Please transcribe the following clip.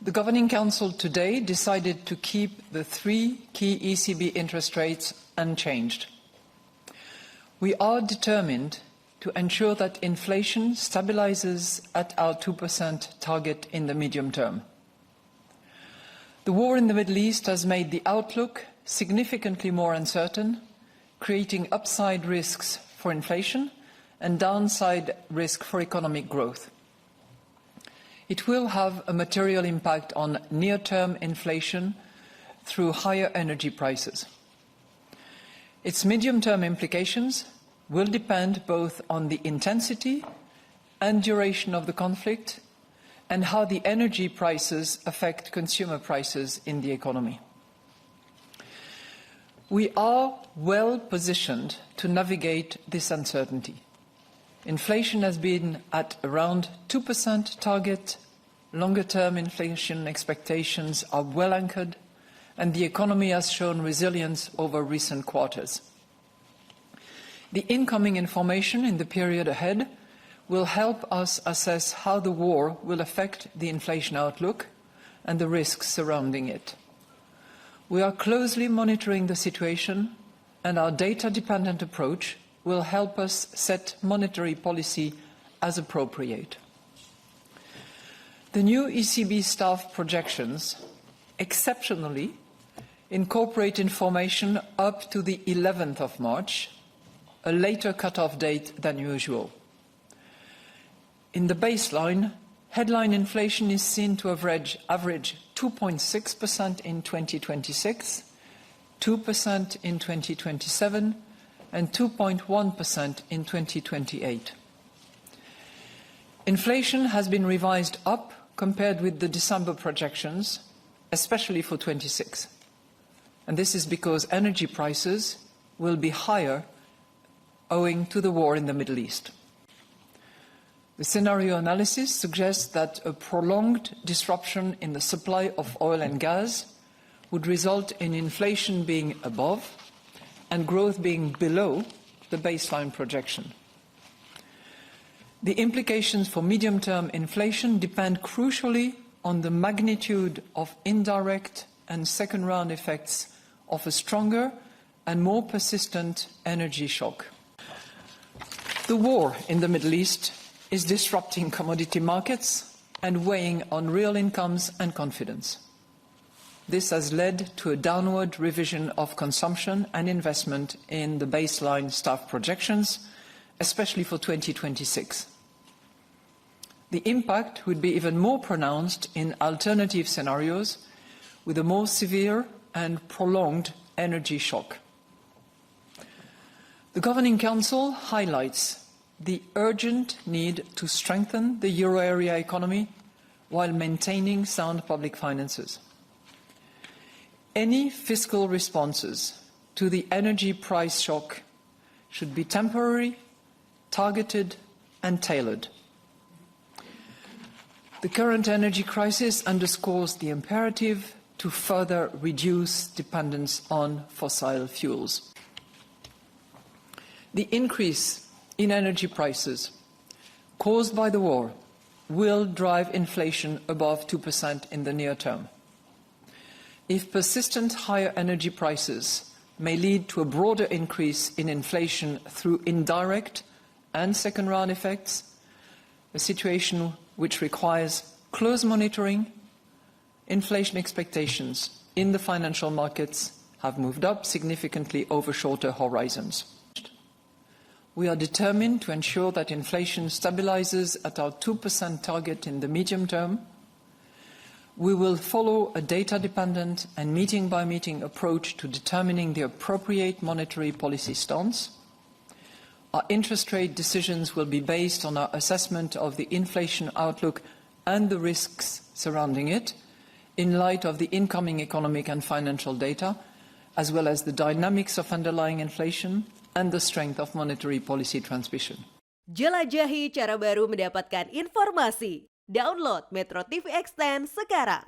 The Governing Council today decided to keep the three key ECB interest rates unchanged. We are determined to ensure that inflation stabilizes at our 2% target in the medium term. The war in the Middle East has made the outlook significantly more uncertain, creating upside risks for inflation and downside risk for economic growth. It will have a material impact on near-term inflation through higher energy prices. Its medium-term implications will depend both on the intensity and duration of the conflict and how the energy prices affect consumer prices in the economy. We are well positioned to navigate this uncertainty. Inflation has been at around 2% target, longer-term inflation expectations are well anchored, and the economy has shown resilience over recent quarters. The incoming information in the period ahead will help us assess how the war will affect the inflation outlook and the risks surrounding it. We are closely monitoring the situation, and our data-dependent approach will help us set monetary policy as appropriate. The new ECB staff projections exceptionally incorporate information up to the 11th of March, a later cut-off date than usual. In the baseline, headline inflation is seen to average 2.6% in 2026, 2% in 2027, and 2.1% in 2028. Inflation has been revised up compared with the December projections, especially for 26. And this is because energy prices will be higher owing to the war in the Middle East. The scenario analysis suggests that a prolonged disruption in the supply of oil and gas would result in inflation being above and growth being below the baseline projection. The implications for medium-term inflation depend crucially on the magnitude of indirect and second-round effects of a stronger and more persistent energy shock. The war in the Middle East is disrupting commodity markets and weighing on real incomes and confidence. This has led to a downward revision of consumption and investment in the baseline staff projections, especially for 2026. The impact would be even more pronounced in alternative scenarios with a more severe and prolonged energy shock. The Governing Council highlights the urgent need to strengthen the euro area economy while maintaining sound public finances. Any fiscal responses to the energy price shock should be temporary, targeted, and tailored. The current energy crisis underscores the imperative to further reduce dependence on fossil fuels. The increase in energy prices caused by the war will drive inflation above 2% in the near term. If persistent higher energy prices may lead to a broader increase in inflation through indirect and second-round effects, a situation which requires close monitoring, inflation expectations in the financial markets have moved up significantly over shorter horizons. We are determined to ensure that inflation stabilizes at our 2% target in the medium term. We will follow a data-dependent and meeting-by-meeting approach to determining the appropriate monetary policy stance. Our interest rate decisions will be based on our assessment of the inflation outlook and the risks surrounding it, in light of the incoming economic and financial data, as well as the dynamics of underlying inflation and the strength of monetary policy transmission. Jelajahi cara baru mendapatkan informasi. Download MetroTV Extend sekarang.